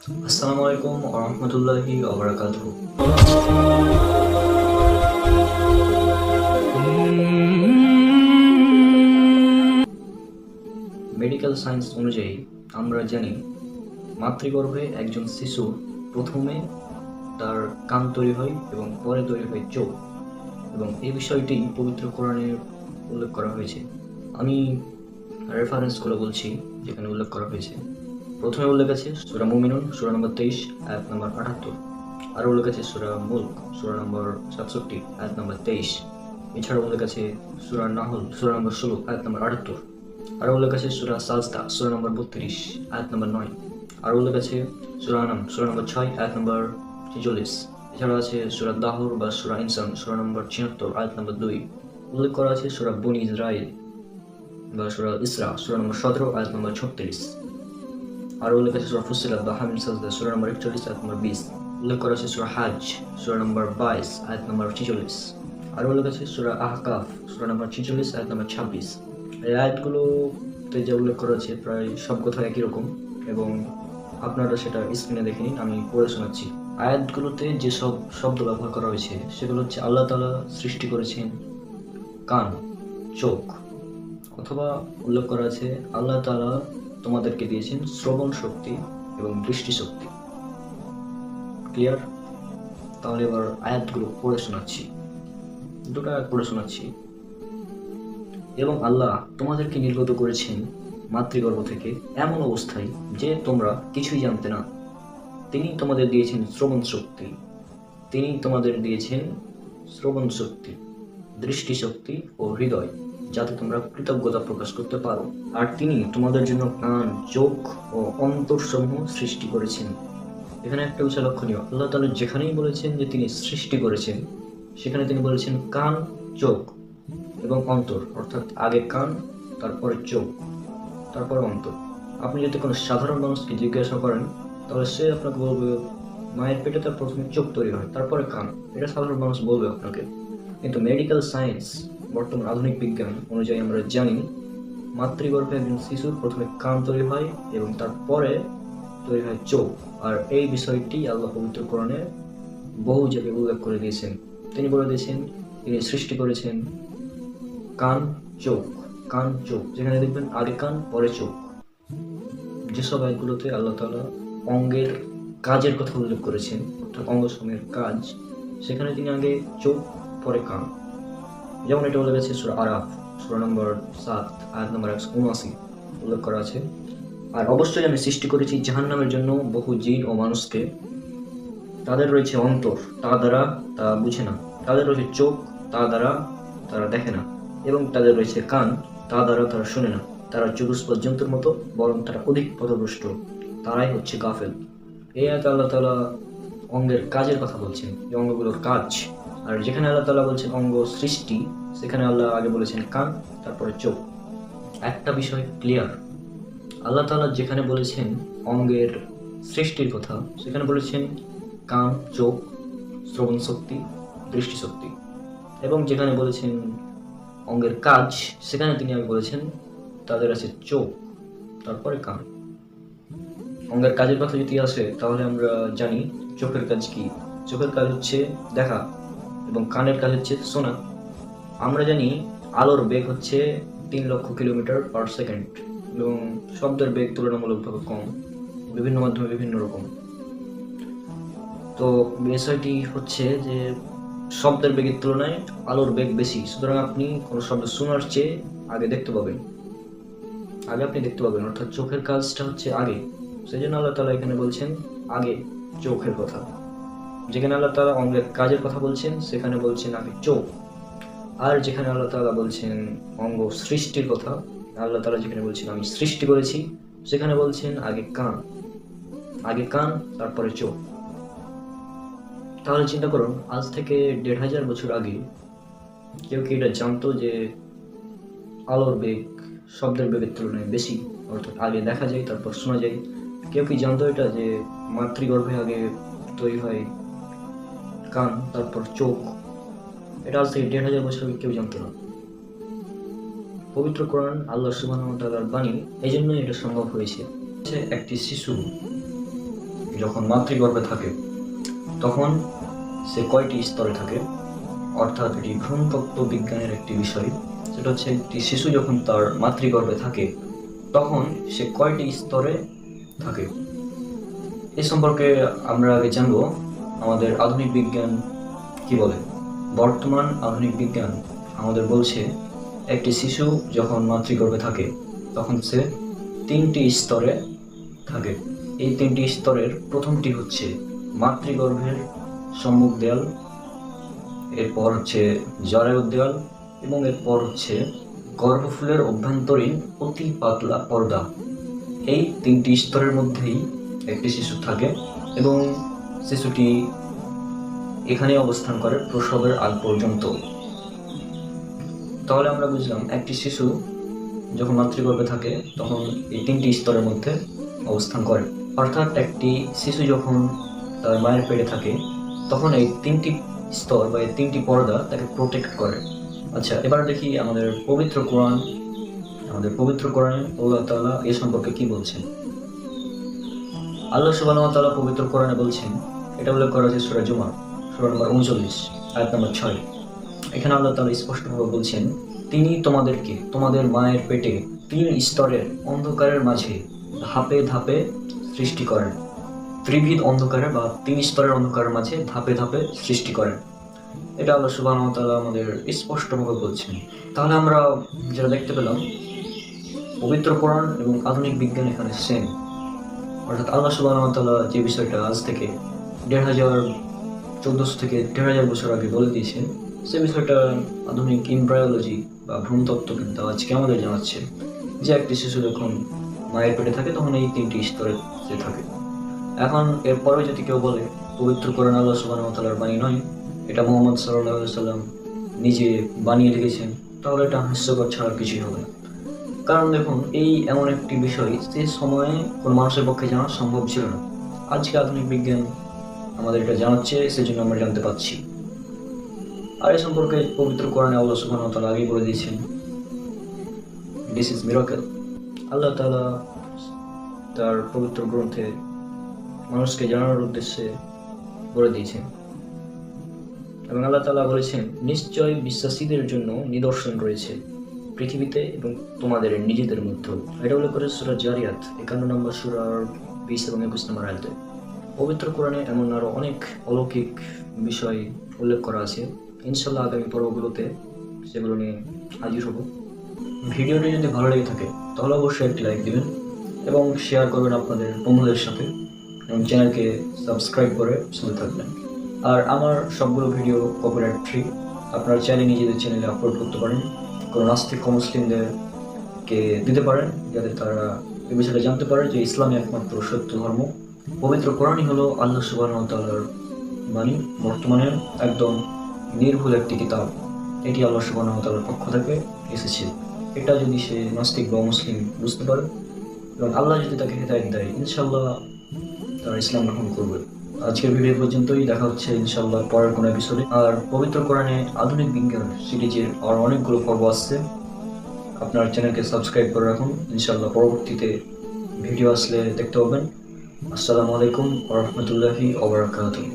আসসালামু আলাইকুম ওয়া রাহমাতুল্লাহি ওয়া বারাকাতুহু। মেডিকেল সায়েন্স অনুযায়ী আমরা জানি মাতৃগর্ভে একজন শিশুর প্রথমে তার কান তৈরি হয় এবং পরে তৈরি হয় চোখ, এবং এই বিষয়টি পবিত্র কোরআনে উল্লেখ করা হয়েছে। আমি রেফারেন্সগুলো বলছি যেখানে উল্লেখ করা হয়েছে। প্রথমে উল্লেখ আছে সূরা মুমিনুন সূরা নম্বর 23 আয়াত নম্বর 78, আরও উল্লেখ আছে সূরা মুলক সূরা নম্বর 67 আয়াত নম্বর 23, এছাড়াও উল্লেখ আছে সূরা নাহল সূরা নম্বর 16 আয়াত নম্বর 78, আরও উল্লেখ আছে সূরা সাজদা সূরা নম্বর 32 আয়াত নম্বর 9, আরও উল্লেখ আছে সূরা আনাম সূরা নম্বর 6 আয়াত নম্বর 46, এছাড়াও আছে সূরা দাহর বা সূরা ইনসান সূরা নম্বর 76 আয়াত নম্বর 2, উল্লেখ করা আছে সূরা বনি ইসরাইল বা সূরা ইসরা সূরা নম্বর 17 আয়াত নম্বর 36, আরও উল্লেখ আছে সূরা ফুসিলাত বা হামিম সাজদা সূরা নম্বর 41 আয়াত নম্বর 20, উল্লেখ করা আছে সূরা হাজ সূরা নম্বর 22 আয়াত নম্বর 46, আরও উল্লেখ আছে সূরা আহকাফ সূরা নম্বর 46 আয়াত নম্বর 26। এই আয়াতগুলোতে যা উল্লেখ করা আছে প্রায় সব কথা একই রকম, এবং আপনারা সেটা স্ক্রিনে দেখে নিন, আমি পড়ে শোনাচ্ছি। আয়াতগুলোতে যেসব শব্দ ব্যবহার করা হয়েছে সেগুলো হচ্ছে আল্লাহ তাআলা সৃষ্টি করেছেন কান, চোখ, অথবা উল্লেখ করা আছে আল্লাহ তাআলা তোমাদেরকে দিয়েছেন শ্রবণ শক্তি এবং দৃষ্টি শক্তি। ক্লিয়ার? তাহলে এবার আয়াতগুলো পড়ে শোনাচ্ছি, দুটো আয়াত পড়ে শোনাচ্ছি। এবং আল্লাহ তোমাদেরকে নির্গত করেছেন মাতৃগর্ভ থেকে এমন অবস্থায় যে তোমরা কিছুই জানতে না। তিনি তোমাদের দিয়েছেন শ্রবণ শক্তি, তিনি তোমাদের দিয়েছেন শ্রবণ শক্তি, দৃষ্টি শক্তি ও হৃদয়, যাতে তোমরা কৃতজ্ঞতা প্রকাশ করতে পারো। আর তিনি তোমাদের জন্য কান, চোখ ও অন্তরসমূহ সৃষ্টি করেছেন। এখানে একটা বিষয় লক্ষণীয়, আল্লাহ তাআলা যেখানেই বলেছেন যে তিনি সৃষ্টি করেছেন, সেখানে তিনি বলেছেন কান, চোখ এবং অন্তর, অর্থাৎ আগে কান, তারপরে চোখ, তারপরে অন্তর। আপনি যদি কোনো সাধারণ মানুষকে জিজ্ঞাসা করেন তাহলে সে আপনাকে বলবে মায়ের পেটে তার প্রথমে চোখ তৈরি হয়, তারপরে কান। এটা সাধারণ মানুষ বলবে আপনাকে। কিন্তু মেডিকেল সায়েন্স, বর্তমান আধুনিক বিজ্ঞান অনুযায়ী আমরা জানি মাতৃগর্ভে একজন শিশুর প্রথমে কান তৈরি হয় এবং তারপরে তৈরি হয় চোখ। আর এই বিষয়টি আল্লাহ পবিত্র কোরআনে বহু জায়গায় উল্লেখ করে দিয়েছেন। তিনি বলে দিয়েছেন তিনি সৃষ্টি করেছেন কান, চোখ, কান, চোখ, যেখানে দেখবেন আগে কান পরে চোখ। যেসব আয়াতগুলোতে আল্লাহ তাআলা অঙ্গের কাজের কথা উল্লেখ করেছেন, অর্থাৎ অঙ্গসমূহের কাজ, সেখানে তিনি আগে চোখ পরে কান। যেমন এটা উল্লেখ আছে সূরা আরাফ সূরা নম্বর 7 আয়াত নম্বর 179 উল্লেখ করা আছে। আর অবশ্যই আমি সৃষ্টি করেছি জাহান্নামের জন্য বহু জিন ও মানুষকে। তাদের রয়েছে অন্তর, তা দ্বারা তা বুঝে না, তাদের রয়েছে চোখ, তা দ্বারা তারা দেখে না, এবং তাদের রয়েছে কান, তা দ্বারা তারা শুনে না। তারা চতুষ্পদ জন্তুর মতো, বরং তারা অধিক পথভ্রষ্ট, তারাই হচ্ছে গাফেল। এই আয়াতে আল্লাহ তাআলা অঙ্গের কাজের কথা বলছেন, যে অঙ্গগুলোর কাজ। আর যেখানে আল্লাহ তাআলা বলছেন অঙ্গ সৃষ্টি, সেখানে আল্লাহ আগে বলেছেন কান, তারপরে চোখ। একটা বিষয় ক্লিয়ার, আল্লাহ তাআলা যেখানে বলেছেন অঙ্গের সৃষ্টির কথা, সেখানে বলেছেন কান, চোখ, শ্রবণ শক্তি, দৃষ্টি শক্তি। এবং যেখানে বলেছেন অঙ্গের কাজ, সেখানে তিনি আগে বলেছেন তাদের আছে চোখ, তারপরে কান। অঙ্গের কাজের কথা যদি আসে তাহলে আমরা জানি চোখের কাজ কি। চোখের কাজ হচ্ছে দেখা এবং কানের কাজ হচ্ছে শোনা। আমরা জানি আলোর বেগ হচ্ছে 3 লক্ষ কিলোমিটার পার সেকেন্ড, এবং শব্দের বেগ তুলনামূলকভাবে কম, বিভিন্ন মাধ্যমে বিভিন্ন রকম। তো বিষয়টি হচ্ছে যে শব্দের বেগের তুলনায় আলোর বেগ বেশি, সুতরাং আপনি কোনো শব্দ শোনার চেয়ে আগে দেখতে পাবেন, আগে আপনি দেখতে পাবেন, অর্থাৎ চোখের কাজটা হচ্ছে আগে। সেই জন্য আল্লাহ তাআলা এখানে বলছেন আগে চোখের কথা। যেখানে আল্লাহ তাআলা অঙ্গের কাজের কথা বলছেন সেখানে বলছেন আগে চোখ। আর যেখানে আল্লাহ তাআলা বলছেন অঙ্গ সৃষ্টির কথা, আল্লাহ তাআলা যেখানে বলছেন আমি সৃষ্টি করেছি, সেখানে বলছেন আগে কান, আগে কান তারপরে চোখ। তাহলে চিন্তা করুন, আজ থেকে 1500 বছর আগে কেউ কি এটা জানতো যে আলোর বেগ শব্দের বেগের তুলনায় বেশি, অর্থাৎ আগে দেখা যায় তারপর শোনা যায়? কেউ কি জানতো এটা যে মাতৃগর্ভে আগে তৈরি হয় কান, তারপর চোখ? এটা আজ থেকে 1500 বছর আগে কেউ জানতো না। পবিত্র কোরআন আল্লাহ সুবহানাহু ওয়া তাআলার বাণী, এই জন্যই এটা সম্ভব হয়েছে। একটি শিশু যখন মাতৃগর্ভে থাকে তখন সে কয়টি স্তরে থাকে, অর্থাৎ এটি ভ্রূণতত্ত্ব বিজ্ঞানের একটি বিষয়। সেটা হচ্ছে একটি শিশু যখন তার মাতৃগর্ভে থাকে তখন সে কয়টি স্তরে থাকে। এ সম্পর্কে আমরা আগে জানবো আমাদের আধুনিক বিজ্ঞান কি বলে। বর্তমান আধুনিক বিজ্ঞান আমাদের বলছে একটি শিশু যখন মাতৃগর্ভে থাকে তখন সে 3টি স্তরে থাকে। এই 3টি স্তরের প্রথমটি হচ্ছে মাতৃগর্ভের সম্মুখ দেয়াল, এরপর হচ্ছে জরায়ুর দেয়াল এবং এরপর হচ্ছে গর্ভফুলের অভ্যন্তরীণ অতি পাতলা পর্দা। এই 3টি স্তরের মধ্যেই একটি শিশু থাকে এবং শিশুটি এখানে অবস্থান করে প্রসবের আগ পর্যন্ত। তাহলে আমরা বুঝলাম একটি শিশু যখন মাতৃগর্ভে থাকে তখন এই 3টি স্তরের মধ্যে অবস্থান করে, অর্থাৎ একটি শিশু যখন তার মায়ের পেটে থাকে তখন এই 3টি স্তর বা এই 3টি পর্দা তাকে প্রোটেক্ট করে। আচ্ছা, এবার দেখি আমাদের পবিত্র কোরআনে আল্লাহ তাআলা এ সম্পর্কে কি বলছেন। আল্লাহ সুবহানাহু ওয়া তাআলা পবিত্র কোরআনে বলছেন, এটা উল্লেখ করা হয়েছে সূরা জুমা সূরা নম্বর 39 আয়াত নম্বর 6। এখানে আল্লাহ তাআলা স্পষ্টভাবে বলছেন, তিনি তোমাদেরকে তোমাদের মায়ের পেটে 3 স্তরের অন্ধকারের মাঝে ধাপে ধাপে সৃষ্টি করেন। ত্রিবিধ অন্ধকারের বা 3 স্তরের অন্ধকারের মাঝে ধাপে ধাপে সৃষ্টি করেন। এটা আল্লাহ সুবহানাহু ওয়া তাআলা আমাদের স্পষ্টভাবে বলছেন। তাহলে আমরা যেটা দেখতে পেলাম পবিত্র কোরআন এবং আধুনিক বিজ্ঞান এখানে সেম, অর্থাৎ আল্লাহ সুবহানাহু ওয়া তাআলা যে বিষয়টা আজ থেকে 1400 থেকে 1500 বছর আগে বলে দিয়েছেন, সে বিষয়টা আধুনিক এমব্রায়োলজি বা ভ্রূণতত্ত্ব কিন্তু আজকে আমাদের জানাচ্ছে যে একটি শিশু যখন মায়ের পেটে থাকে তখন এই 3টি স্তরে সে থাকে। এখন এরপরে যদি কেউ বলে পবিত্র কোরআন আল্লাহ সুবহানাহু ওয়া তাআলার বাণী নয়, এটা মুহাম্মদ সাল্লাল্লাহু আলাইহি সাল্লাম নিজে বানিয়ে লিখেছেন, তাহলে এটা হাস্যকর ছাড়া কিছুই হবে না। কারণ দেখুন, এই এমন একটি বিষয় সে সময়ে কোনো মানুষের পক্ষে জানা সম্ভব ছিল না। আজকে আধুনিক বিজ্ঞান আমাদের এটা জানাচ্ছে, সেজন্য আমরা জানতে পারছি। আর এই সম্পর্কে পবিত্র কোরআনে আল্লাহ সুবহানাহু ওয়া তাআলা আগেই বলে দিয়েছেন, দিস ইজ মিরাকেল। আল্লাহ তাআলা তার পবিত্র গ্রন্থে মানুষকে জানানোর উদ্দেশ্যে বলে দিয়েছেন এবং আল্লাহ তাআলা বলেছেন, নিশ্চয় বিশ্বাসীদের জন্য নিদর্শন রয়েছে পৃথিবীতে এবং তোমাদের নিজেদের মধ্যে। এটা উল্লেখ করে সূরা জারিয়াত 51 নম্বর সূরার 20 এবং 21 নম্বর আয়াতে। পবিত্র কোরআনে এমন আরো অনেক অলৌকিক বিষয় উল্লেখ করা আছে। ইনশাআল্লাহ আগামী পর্বগুলোতে সেগুলো নিয়ে হাজির হব। ভিডিওটি যদি ভালো লেগে থাকে তাহলে অবশ্যই একটি লাইক দিবেন এবং শেয়ার করবেন আপনাদের বন্ধুদের সাথে এবং চ্যানেলকে সাবস্ক্রাইব করে সাথে থাকবেন। আর আমার সবগুলো ভিডিও কপিরাইট ফ্রি, আপনারা চাইলে নিজেদের চ্যানেলে আপলোড করতে পারেন, কোনো নাস্তিক মুসলিমদেরকে দিতে পারেন যাতে তারা এই বিষয়টা জানতে পারে যে ইসলামই একমাত্র সত্য ধর্ম। পবিত্র কোরআনই হলো আল্লাহ সুবহানাহু ওয়া তাআলার বাণী, বর্তমানে একদম নির্ভুল একটি কিতাব। এটি আল্লাহ সুবহানাহু ওয়া তাআলার পক্ষ থেকে এসেছে। এটা যদি সে নাস্তিক বা মুসলিম বুঝতে পারে এবং আল্লাহ যদি তাকে হেদায়েত দেয়, ইনশাআল্লাহ তারা ইসলাম গ্রহণ করবে। আজকের ভিডিও পর্যন্তই, দেখা হচ্ছে ইনশাআল্লাহ পরের কোনো এপিসোডে। আর পবিত্র কোরআনে আধুনিক বিজ্ঞান সিরিজের আর অনেকগুলো পর্ব আসছে, আপনার চ্যানেলকে সাবস্ক্রাইব করে রাখুন। ইনশাআল্লাহ পরবর্তীতে ভিডিও আসলে দেখতে পাবেন। আসসালামু আলাইকুম ওয়া রাহমাতুল্লাহি ওয়া বারাকাতুহু।